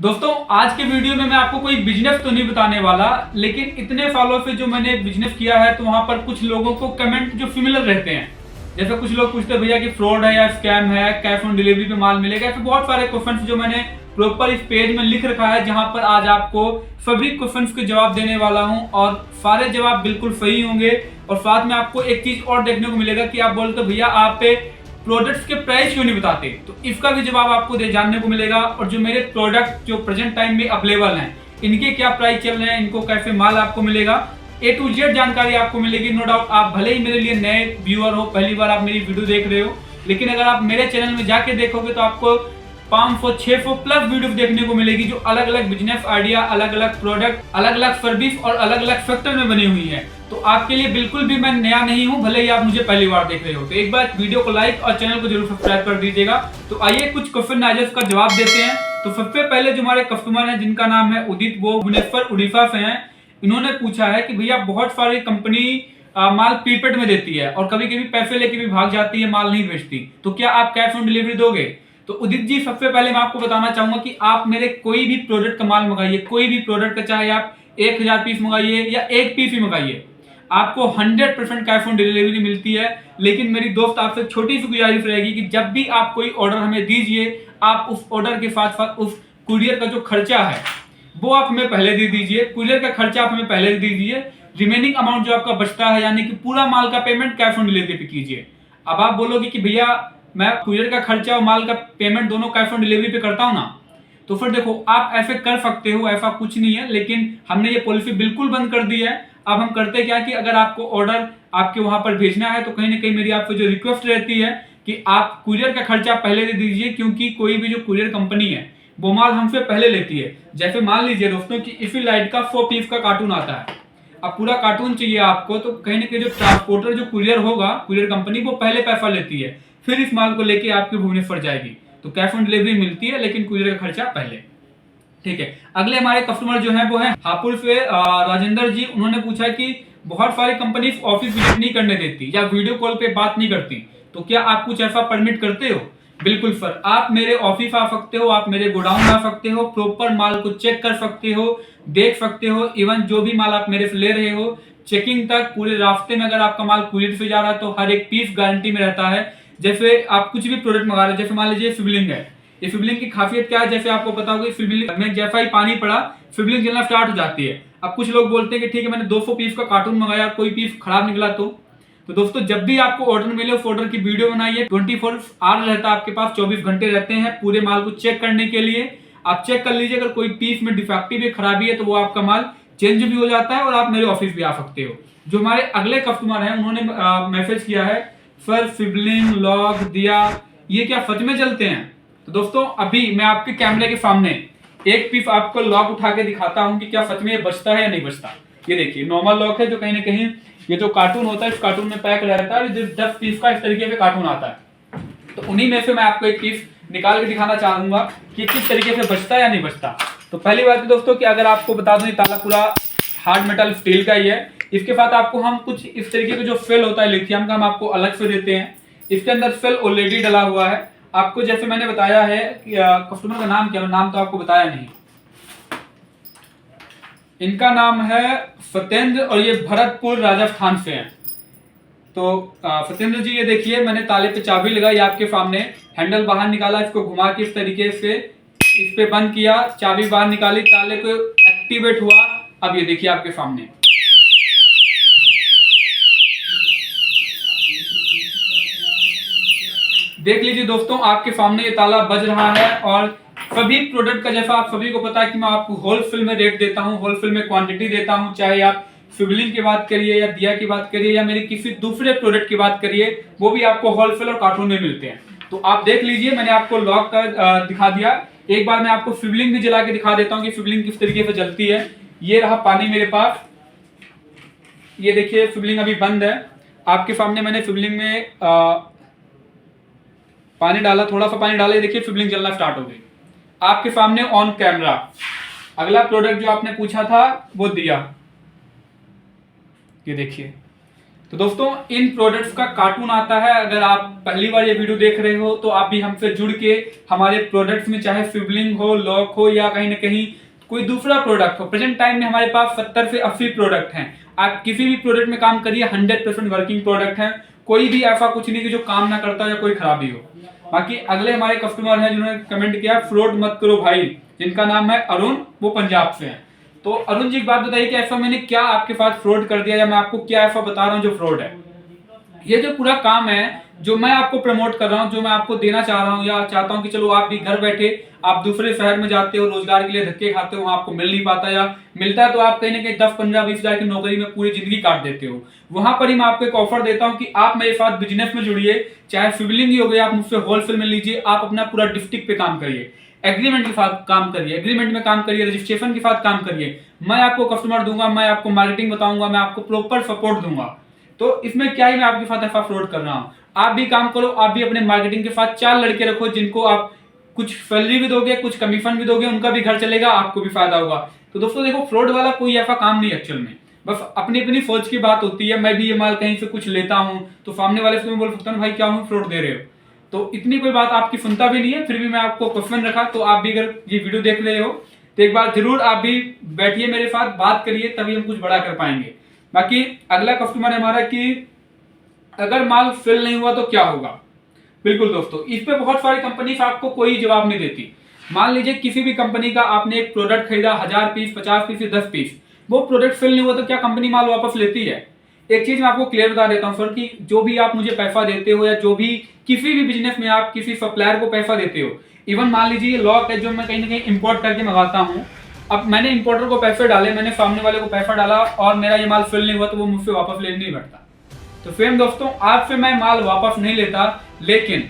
दोस्तों आज के वीडियो में मैं आपको कोई बिजनेस तो नहीं बताने वाला, लेकिन इतने सालों से जो मैंने बिजनेस किया है तो वहां पर कुछ लोगों को कमेंट जो सिमिलर रहते हैं। जैसे कुछ लोग पूछते हैं भैया कि फ्रॉड है या स्कैम है, कैश ऑन डिलीवरी पे माल मिलेगा। ऐसे बहुत सारे क्वेश्चंस जो मैंने प्रॉपर इस पेज में लिख रखा है, जहां पर आज आपको सभी क्वेश्चंस के जवाब देने वाला हूं और सारे जवाब बिल्कुल सही होंगे। और साथ में आपको एक चीज और देखने को मिलेगा कि आप बोलते भैया आप प्रोडक्ट्स के प्राइस क्यों नहीं बताते, तो इसका भी जवाब आपको जानने को मिलेगा। और जो मेरे प्रोडक्ट जो प्रेजेंट टाइम में अवेलेबल हैं, इनके क्या प्राइस चल रहे हैं, इनको कैसे माल आपको मिलेगा, A to Z जानकारी आपको मिलेगी। नो डाउट आप भले ही मेरे लिए नए व्यूअर हो, पहली बार आप मेरी वीडियो देख रहे हो, लेकिन अगर आप मेरे चैनल में जाके देखोगे तो आपको 500-600 प्लस वीडियो देखने को मिलेगी, जो अलग अलग बिजनेस आइडिया, अलग अलग प्रोडक्ट, अलग अलग सर्विस और अलग अलग सेक्टर में बनी हुई है। तो आपके लिए बिल्कुल भी मैं नया नहीं हूं, भले ही आप मुझे पहली बार देख रहे हो। तो एक बार वीडियो को लाइक और चैनल को जरूर सब्सक्राइब कर दीजिएगा। तो आइए कुछ क्वेश्चन आंसर्स का जवाब देते हैं। तो सबसे पहले जो हमारे कस्टमर हैं, जिनका नाम है उदित, वो भुवनेश्वर उड़ीसा से हैं। इन्होंने पूछा है कि भैया बहुत सारी कंपनी माल प्रीपेड में देती है और कभी कभी पैसे लेके भी भाग जाती है, माल नहीं भेजती, तो क्या आप कैश ऑन डिलीवरी दोगे? तो उदित जी, सबसे पहले मैं आपको बताना चाहूंगा कि आप मेरे कोई भी प्रोडक्ट का माल मंगाइए, कोई भी प्रोडक्ट का, चाहे आप 1000 पीस मंगाइए या एक पीस ही मंगाइए, आपको 100% कैश ऑन डिलीवरी मिलती है। लेकिन मेरी दोस्त आपसे छोटी सी गुजारिश रहेगी कि जब भी आप कोई ऑर्डर हमें दीजिए, आप उस ऑर्डर के साथ साथ उस कुरियर का जो खर्चा है वो आप हमें पहले दे दीजिए। कुरियर का खर्चा आप हमें पहले दे दीजिए, रिमेनिंग अमाउंट जो आपका बचता है, यानी कि पूरा माल का पेमेंट कैश ऑन डिलीवरी पे कीजिए। अब आप बोलोगे कि भैया मैं कुरियर का खर्चा और माल का पेमेंट दोनों कैश ऑन डिलीवरी पे करता हूं ना, तो फिर देखो आप ऐसे कर सकते हो, ऐसा कुछ नहीं है, लेकिन हमने ये पॉलिसी बिल्कुल बंद कर दी है। अब हम करते क्या कि अगर आपको ऑर्डर आपके वहां पर भेजना है तो कहीं ना कहीं मेरी आपसे जो रिक्वेस्ट रहती है कि आप कुरियर का खर्चा पहले दे दीजिए, क्योंकि कोई भी जो कुरियर कंपनी है वो माल हमसे पहले लेती है। जैसे मान लीजिए दोस्तों कि इसी लाइट का 100 पीस का कार्टून आता है, अब पूरा कार्टून चाहिए आपको, तो कहीं ना कहीं जो ट्रांसपोर्टर जो कुरियर होगा, कुरियर कंपनी, वो पहले पैसा लेती है, फिर इस माल को लेके आपके भुवनेश्वर जाएगी। तो कैश ऑन डिलीवरी मिलती है, लेकिन कुरियर का खर्चा पहले। ठीक है, अगले हमारे कस्टमर जो है वो है हापुड़ से राजेंद्र जी। उन्होंने पूछा कि बहुत सारी कंपनी ऑफिस विजिट नहीं करने देती या वीडियो कॉल पे बात नहीं करती, तो क्या आप कुछ ऐसा परमिट करते हो? बिल्कुल सर, आप मेरे ऑफिस आ सकते हो, आप मेरे गोडाउन आ सकते हो, प्रॉपर माल को चेक कर सकते हो, देख सकते हो। इवन जो भी माल आप मेरे से ले रहे हो, चेकिंग तक, पूरे रास्ते में अगर आपका माल कुरियर से जा रहा है तो हर एक पीस गारंटी में रहता है। जैसे आप कुछ भी प्रोडक्ट मंगा रहे हो, जैसे मान लीजिए सिबलिंग है, ये फिबलिंग की खासियत क्या है, जैसे आपको पता होगा फिबलिंग में जैसा ही पानी पड़ा फिबलिंग जलना स्टार्ट हो जाती है। अब कुछ लोग बोलते हैं कि ठीक है मैंने 200 पीस का कार्टून मंगाया, कोई पीस खराब निकला तो दोस्तों जब भी आपको ऑर्डर मिले उस ऑर्डर की वीडियो बनाइए। 24 आवर रहता है आपके पास, 24 घंटे रहते हैं पूरे माल को चेक करने के लिए। आप चेक कर लीजिए, अगर कोई पीस में डिफेक्टिव है, खराबी है, तो वो आपका माल चेंज भी हो जाता है और आप मेरे ऑफिस भी आ सकते हो। जो हमारे अगले कस्टमर हैं, उन्होंने मैसेज किया है, सर फिबलिंग लॉक दिया, ये क्या सच में चलते हैं? तो दोस्तों अभी मैं आपके कैमरे के सामने एक पीस आपको लॉक उठा के दिखाता हूं कि क्या सच में ये बचता है या नहीं बचता। ये देखिए नॉर्मल लॉक है, जो कहीं ना कहीं ये जो कार्टून होता है इस कार्टून में पैक रहता है, 10 पीस का इस तरीके से कार्टून आता है। तो उन्हीं में से मैं आपको एक पीस निकाल के दिखाना चाहूंगा कि किस तरीके से बचता है या नहीं बचता। तो पहली बात दोस्तों कि अगर आपको बता दूं, ताला पूरा हार्ड मेटल स्टील का ही है। इसके साथ आपको हम कुछ इस तरीके का जो सेल होता है लिथियम का, हम आपको अलग से देते हैं। इसके अंदर सेल ऑलरेडी डला हुआ है। आपको जैसे मैंने बताया है कि कस्टमर का नाम क्या है, नाम तो आपको बताया नहीं। इनका नाम है सत्येंद्र और ये भरतपुर राजस्थान से हैं। तो सत्येंद्र जी, ये देखिए मैंने ताले पे चाबी लगाई आपके सामने, हैंडल बाहर निकाला, इसको घुमा के इस तरीके से इस पे बंद किया, चाबी बाहर निकाली, ताले को एक्टिवेट हुआ। अब ये देखिए आपके सामने देख लीजिए दोस्तों, आपके सामने ये ताला बज रहा है। और सभी प्रोडक्ट का जैसा आप सभी को पता है कि मैं आपको होलसेल में रेट देता हूं, होलसेल में क्वांटिटी देता हूं, चाहे आप फिबलिंग की बात करिए या दिया की बात करिए या मेरे किसी दूसरे प्रोडक्ट की बात करिए, वो भी आपको होलसेल और कार्टून में मिलते हैं। तो आप देख लीजिए, मैंने आपको लॉक का दिखा दिया। एक बार मैं आपको फिबलिंग भी जला के दिखा देता हूँ कि फिबलिंग किस तरीके से जलती है। ये रहा पानी मेरे पास, ये देखिए फिबलिंग अभी बंद है। आपके सामने मैंने फिबलिंग में पानी डाला, थोड़ा सा पानी डाला, देखिए फिबलिंग जलना स्टार्ट हो गई आपके सामने ऑन कैमरा। अगला प्रोडक्ट जो आपने पूछा था वो दिया, ये देखिए तो दोस्तों इन प्रोडक्ट्स का कार्टून आता है। अगर आप पहली बार ये वीडियो देख रहे हो तो आप भी हमसे जुड़ के हमारे प्रोडक्ट्स में चाहे सिबलिंग हो, लॉक हो या कहीं ना कहीं कोई दूसरा प्रोडक्ट हो, प्रेजेंट टाइम में हमारे पास 70 से 80 प्रोडक्ट हैं। आप किसी भी प्रोडक्ट में काम करिए, 100% वर्किंग प्रोडक्ट है। कोई भी ऐसा कुछ नहीं कि जो काम ना करता हो या कोई खराबी हो। बाकी अगले हमारे कस्टमर हैं जिन्होंने कमेंट किया फ्रॉड मत करो भाई, जिनका नाम है अरुण, वो पंजाब से हैं। तो अरुण जी एक बात बताइए कि ऐसा मैंने क्या आपके साथ फ्रॉड कर दिया या मैं आपको क्या ऐसा बता रहा हूँ जो फ्रॉड है? ये जो पूरा काम है जो मैं आपको प्रमोट कर रहा हूँ, जो मैं आपको देना चाह रहा हूँ या चाहता हूँ कि चलो आप भी घर बैठे आप दूसरे शहर में जाते हो, रोजगार के लिए धक्के खाते हो, वहां आपको मिल नहीं पाता या मिलता है तो आप कहीं ना कहीं 10, 15, 20 हजार की नौकरी में पूरी जिंदगी काट देते हो। वहां पर ही मैं आपको एक ऑफर देता हूँ कि आप मेरे साथ बिजनेस में जुड़िए, चाहे सिबलिंग ही हो गया, आप मुझसे होलसेल में लीजिए, आप अपना पूरा डिस्ट्रिक्ट पे काम करिए, एग्रीमेंट के साथ काम करिए, एग्रीमेंट में काम करिए, रजिस्ट्रेशन के साथ काम करिए। मैं आपको कस्टमर दूंगा, मैं आपको मार्केटिंग बताऊंगा, मैं आपको प्रॉपर सपोर्ट दूंगा। तो इसमें क्या ही मैं आपके साथ ऐसा फ्रॉड कर रहा हूँ? आप भी काम करो, आप भी अपने मार्केटिंग के साथ 4 लड़के रखो जिनको आप कुछ सैलरी भी दोगे, कुछ कमीशन भी दोगे, उनका भी घर चलेगा, आपको भी फायदा होगा। तो दोस्तों देखो फ्रॉड वाला कोई ऐसा काम नहीं एक्चुअल में, बस अपनी अपनी सोच की बात होती है। मैं भी ये माल कहीं से कुछ लेता हूँ तो सामने वाले से मैं बोल सकता हूँ भाई क्या हूँ फ्रॉड दे रहे हो, तो इतनी कोई बात आपकी सुनता भी नहीं है। फिर भी मैं आपको क्वेश्चन रखा, तो आप भी अगर ये वीडियो देख रहे हो तो एक बार जरूर आप भी बैठिए मेरे साथ, बात करिए, तभी हम कुछ बड़ा कर पाएंगे। बाकी अगला कस्टमर है हमारा कि अगर माल फिल नहीं हुआ तो क्या होगा? बिल्कुल दोस्तों, इस पे बहुत सारी कंपनी आपको कोई जवाब नहीं देती। मान लीजिए किसी भी कंपनी का आपने एक प्रोडक्ट खरीदा 1000 पीस, 50 पीस या 10 पीस, वो प्रोडक्ट फिल नहीं हुआ तो क्या कंपनी माल वापस लेती है? एक चीज मैं आपको क्लियर बता देता हूं सर कि जो भी आप मुझे पैसा देते हो या जो भी किसी भी बिजनेस में आप किसी सप्लायर को पैसा देते हो, इवन मान लीजिए लॉक है जो मैं कहीं ना कहीं इंपोर्ट करके मंगाता हूँ, अब मैंने इंपोर्टर को पैसे डाले, मैंने सामने वाले को पैसा डाला और मेरा ये माल फिल नहीं हुआ तो वो मुझसे वापस लेने नहीं बैठता। तो सेम दोस्तों आपसे मैं माल वापस नहीं लेता, लेकिन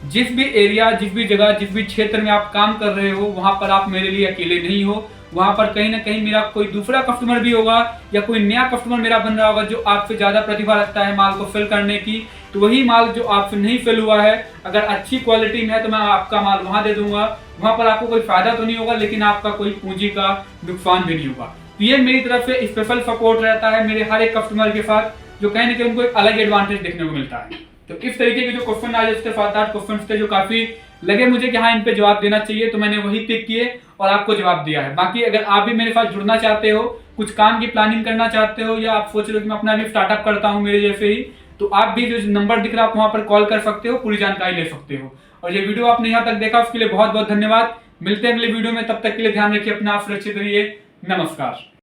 जिस भी एरिया, जिस भी जगह, जिस भी क्षेत्र में आप काम कर रहे हो वहां पर आप मेरे लिए अकेले नहीं हो। वहां पर कहीं ना कहीं मेरा कोई दूसरा कस्टमर भी होगा या कोई नया कस्टमर मेरा बन रहा होगा जो आपसे ज्यादा प्रतिभा रखता है माल को फिल करने की। तो वही माल जो आपसे नहीं फिल हुआ है, अगर अच्छी क्वालिटी में है तो मैं आपका माल वहां दे दूंगा। वहां पर आपको कोई फायदा तो नहीं होगा, लेकिन आपका कोई पूंजी का नुकसान भी नहीं होगा। तो ये मेरी तरफ से स्पेशल सपोर्ट रहता है मेरे हर एक कस्टमर के साथ, जो कहीं ना कहीं उनको एक अलग एडवांटेज देखने को मिलता है। तो इस तरीके के जो क्वेश्चन आज इसके 7-8 क्वेश्चन थे जो काफी लगे मुझे कि हाँ इन पे जवाब देना चाहिए, तो मैंने वही पिक किए और आपको जवाब दिया है। बाकी अगर आप भी मेरे साथ जुड़ना चाहते हो, कुछ काम की प्लानिंग करना चाहते हो या आप सोच रहे हो कि मैं अपना भी स्टार्टअप करता हूँ मेरे जैसे ही, तो आप भी जो नंबर दिख रहा है आप वहां पर कॉल कर सकते हो, पूरी जानकारी ले सकते हो। और ये वीडियो आपने यहाँ तक देखा उसके लिए बहुत बहुत धन्यवाद। मिलते हैं अगले वीडियो में, तब तक के लिए ध्यान रखिए अपना, आप सुरक्षित रहिए। नमस्कार।